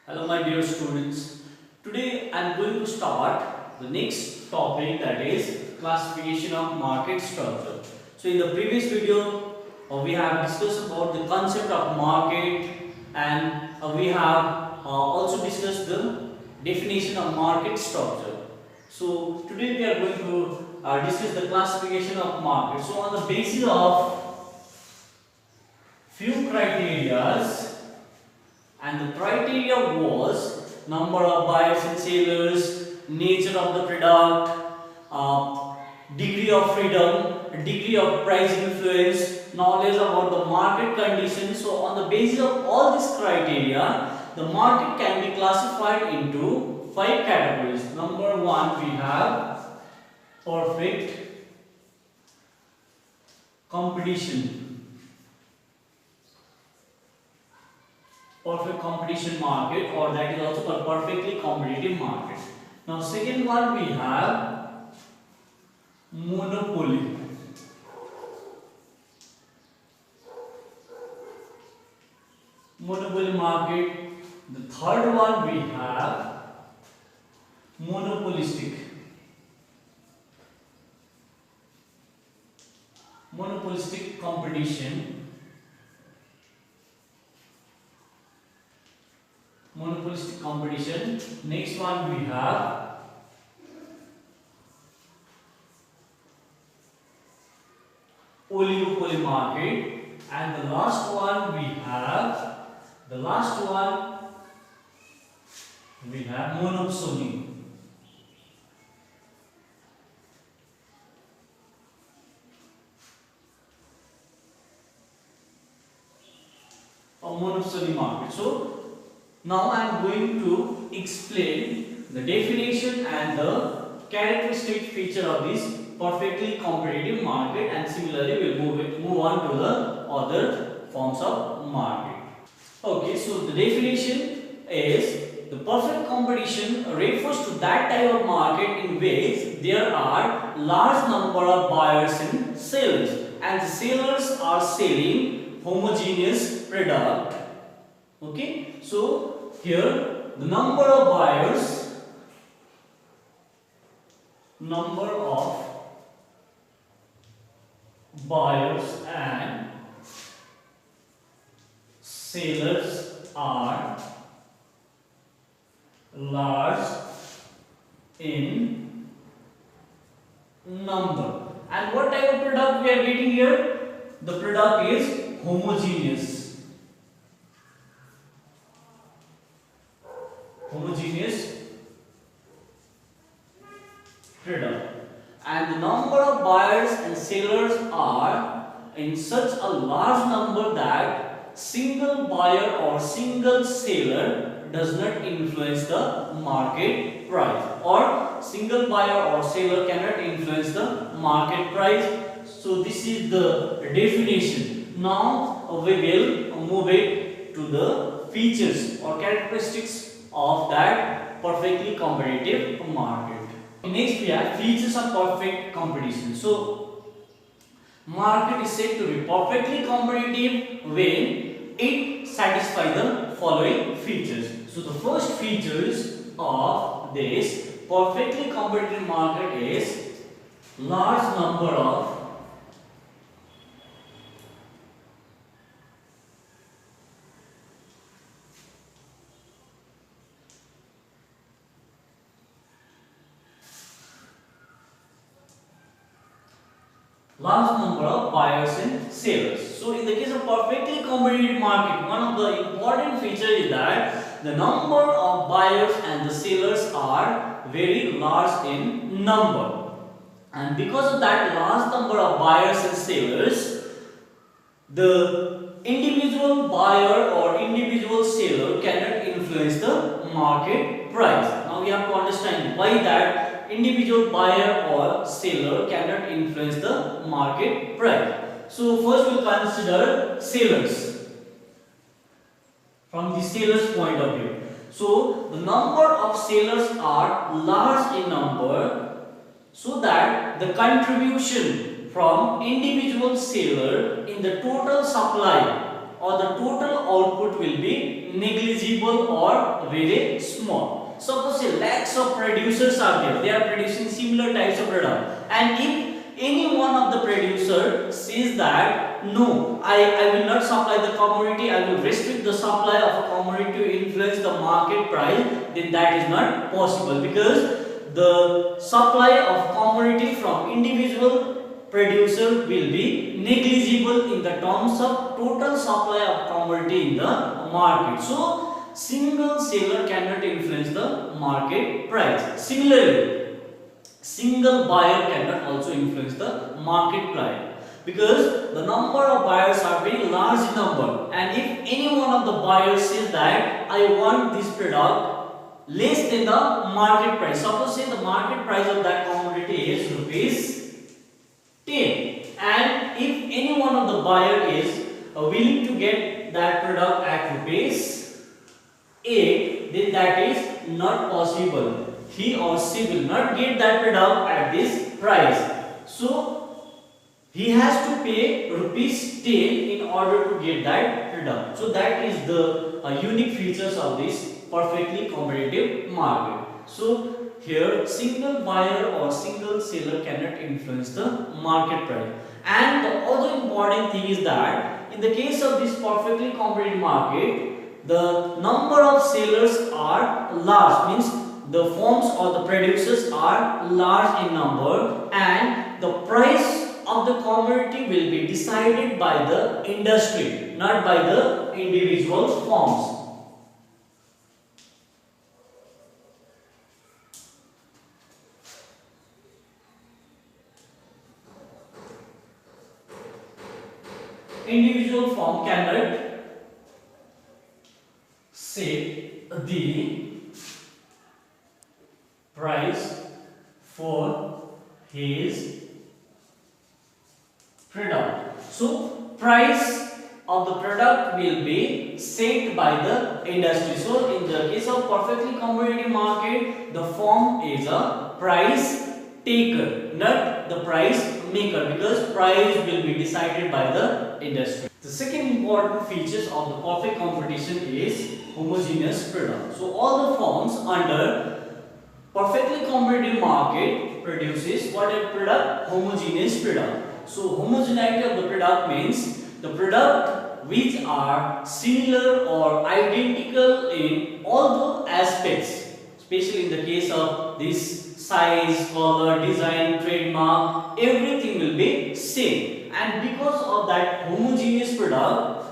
Hello my dear students. Today I am going to start the next topic, that is classification of market structure. So in the previous video we have discussed about the concept of market, and we have also discussed the definition of market structure. So today we are going to discuss the classification of market. So on the basis of few criterias, and the criteria was number of buyers and sellers, nature of the product, degree of freedom, degree of price influence, knowledge about the market conditions. So on the basis of all these criteria, the market can be classified into 5 categories. Number 1, we have perfect competition. Perfect competition market, or that is also called perfectly competitive market. Now second one, we have monopoly. Monopoly market. The third one, we have monopolistic. Monopolistic competition. Monopolistic competition. Next one, we have oligopoly market, and the last one we have monopoly. Monopoly market. So now I am going to explain the definition and the characteristic feature of this perfectly competitive market, and similarly we will move on to the other forms of market. Okay, so the definition is the perfect competition refers to that type of market in which there are large number of buyers and sellers, and the sellers are selling homogeneous product. Okay, so here the number of buyers and sellers are large in number. And what type of product we are getting here? The product is homogeneous. Product, and the number of buyers and sellers are in such a large number that single buyer or single seller does not influence the market price, or single buyer or seller cannot influence the market price. So this is the definition. Now we will move it to the features or characteristics of that perfectly competitive market. Next we have features of perfect competition. So market is said to be perfectly competitive when it satisfies the following features. So the first features of this perfectly competitive market is large number of buyers and sellers. So in the case of perfectly competitive market, one of the important features is that the number of buyers and the sellers are very large in number, and because of that large number of buyers and sellers, the individual buyer or individual seller cannot influence the market price. Now we have to understand why that individual buyer or seller cannot influence the market price. So first we'll consider sellers from the seller's point of view. So the number of sellers are large in number, so that the contribution from individual seller in the total supply or the total output will be negligible or very small. Suppose say lakhs of producers are there, they are producing similar types of product, and if any one of the producer says that no, I will not supply the commodity, I will restrict the supply of a commodity to influence the market price, then that is not possible, because the supply of commodity from individual producer will be negligible in the terms of total supply of commodity in the market. So single seller cannot influence the market price. Similarly, single buyer cannot also influence the market price, because the number of buyers are very large number, and if any one of the buyers says that I want this product less than the market price, suppose say the market price of that commodity is rupees 10, and if any one of the buyer is willing to get that product at rupees 8, then that is not possible. He or she will not get that product at this price. So he has to pay rupees 10 in order to get that product. So that is the unique features of this perfectly competitive market. So here single buyer or single seller cannot influence the market price. And the other important thing is that in the case of this perfectly competitive market, the number of sellers are large, means the firms or the producers are large in number, and the price of the commodity will be decided by the industry, not by the individual firms. Individual firm cannot set the price for his product. So price of the product will be set by the industry. So in the case of perfectly competitive market, the firm is a price taker, not the price maker, because price will be decided by the industry. The second important features of the perfect competition is homogeneous product. So all the firms under perfectly competitive market produces what a product? Homogeneous product. So homogeneity of the product means the product which are similar or identical in all the aspects, especially in the case of this size, color, design, trademark, everything will be same. And because of that homogeneous product,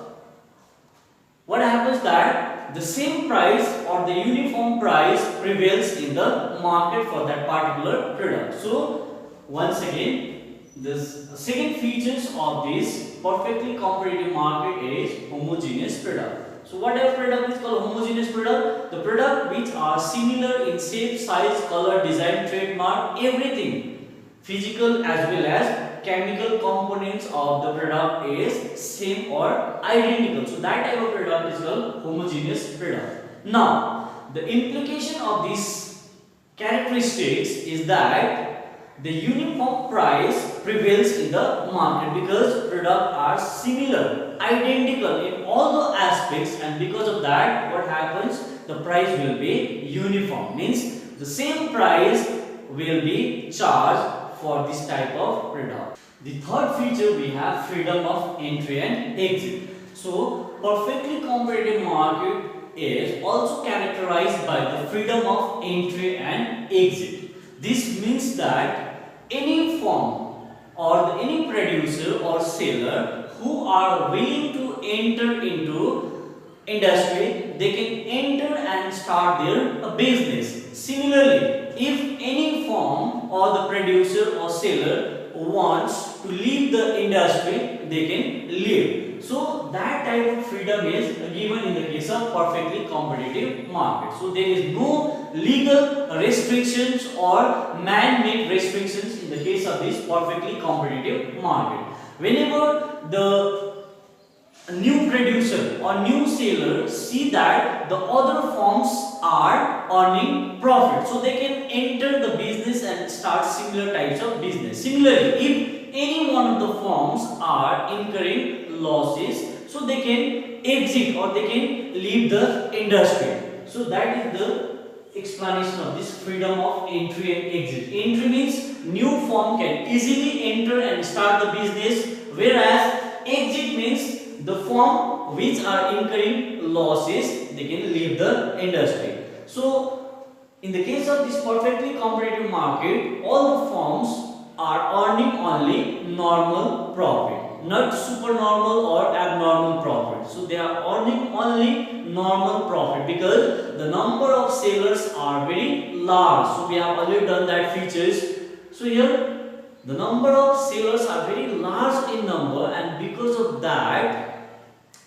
what happens that the same price or the uniform price prevails in the market for that particular product. So once again, the second features of this perfectly competitive market is homogeneous product. So what a product is called homogeneous product? The product which are similar in shape, size, color, design, trademark, everything, physical as well as chemical components of the product is same or identical. So that type of product is called homogeneous product. Now the implication of these characteristics is that the uniform price prevails in the market because products are similar, identical in all the aspects, and because of that what happens, the price will be uniform, means the same price will be charged for this type of product. The third feature we have freedom of entry and exit. So perfectly competitive market is also characterized by the freedom of entry and exit. This means that any firm or any producer or seller who are willing to enter into industry, they can enter and start their business. Similarly, if any firm or the producer or seller wants to leave the industry, they can leave. So that type of freedom is given in the case of perfectly competitive market. So there is no legal restrictions or man-made restrictions in the case of this perfectly competitive market. Whenever the new producer or new seller see that the other firms are earning profit, so they can enter the business and start similar types of business. Similarly, if any one of the firms are incurring losses, so they can exit or they can leave the industry. So that is the explanation of this freedom of entry and exit. Entry means new firm can easily enter and start the business, whereas exit means the firm which are incurring losses, they can leave the industry. So in the case of this perfectly competitive market, all the firms are earning only normal profit, not supernormal or abnormal profit. So they are earning only normal profit because the number of sellers are very large. So we have already done that features. So here the number of sellers are very large in number, and because of that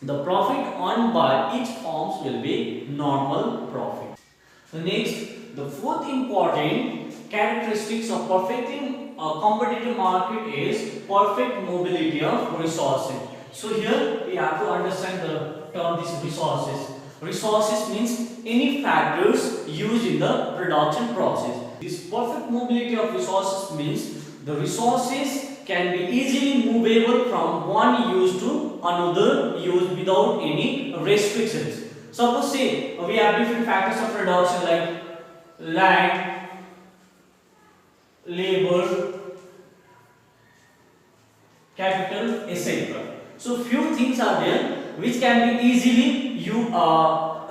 the profit earned by each firms will be normal profit. The next, the fourth important characteristics of perfectly competitive market is perfect mobility of resources. So here we have to understand the term these resources. Resources means any factors used in the production process. This perfect mobility of resources means the resources can be easily movable from one use to another use without any restrictions. Suppose say we have different factors of production like land, labor, capital, etc. So few things are there which can be easily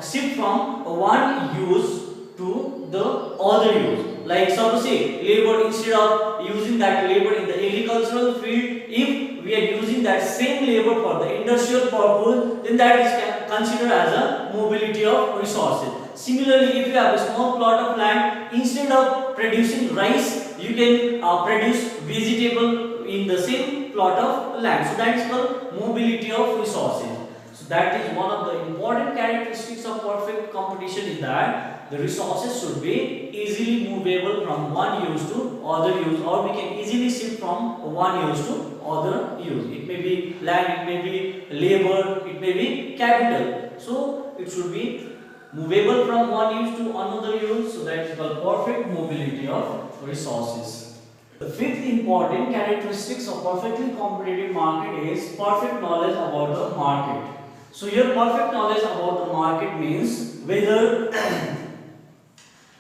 shift from one use to the other use. Like suppose say labor, instead of using that labor in the agricultural field, if we are using that same labor for the industrial purpose, then that is considered as a mobility of resources. Similarly, if you have a small plot of land, instead of producing rice, you can produce vegetable in the same plot of land. So that is called mobility of resources. So that is one of the important characteristics of perfect competition, is that the resources should be easily movable from one use to other use, or we can easily shift from one use to other use. It may be land, it may be labor, it may be capital. So it should be movable from one use to another use. So that is called perfect mobility of resources. The fifth important characteristics of perfectly competitive market is perfect knowledge about the market. So here perfect knowledge about the market means whether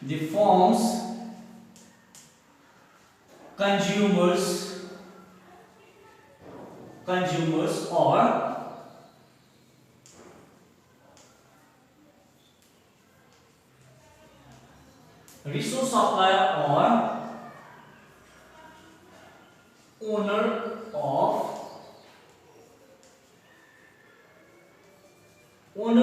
the firms, consumers or resource supplier or owner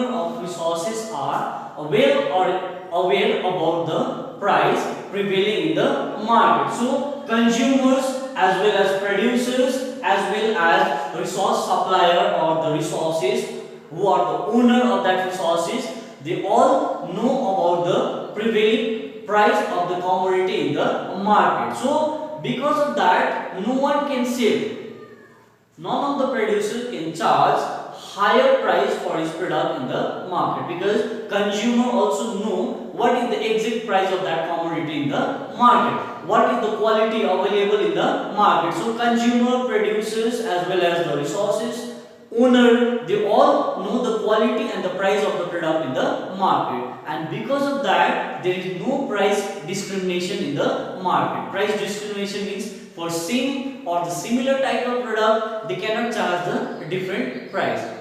of resources are aware about the price prevailing in the market. So consumers as well as producers as well as resource supplier or the resources who are the owner of that resources, they all know about the prevailing price of the commodity in the market. So because of that, no one can sell. None of the producers can charge higher price for his product in the market, because consumer also know what is the exact price of that commodity in the market, what is the quality available in the market. So consumer, producers as well as the resources owner, they all know the quality and the price of the product in the market, and because of that there is no price discrimination in the market. Price discrimination means for same or the similar type of product they cannot charge the different price.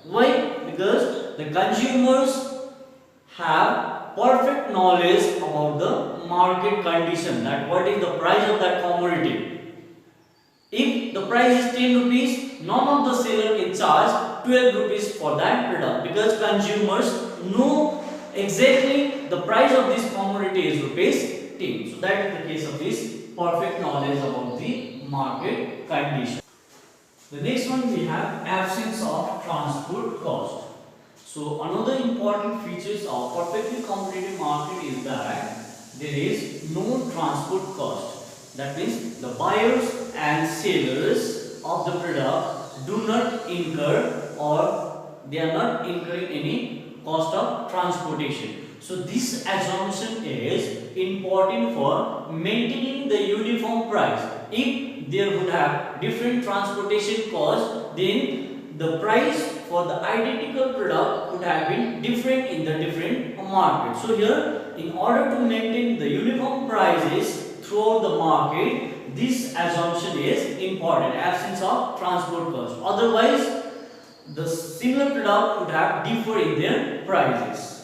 Why? Because the consumers have perfect knowledge about the market condition, that what is the price of that commodity. If the price is 10 rupees, none of the seller can charge 12 rupees for that product, because consumers know exactly the price of this commodity is rupees 10. So that is the case of this perfect knowledge about the market condition. The next one we have absence of transport cost. So another important features of perfectly competitive market is that there is no transport cost. That means the buyers and sellers of the product do not incur, or they are not incurring any cost of transportation. So this assumption is important for maintaining the uniform price. If there would have different transportation costs, then the price for the identical product could have been different in the different markets. So here, in order to maintain the uniform prices throughout the market, this assumption is important, absence of transport cost. Otherwise, the similar product would have differed in their prices.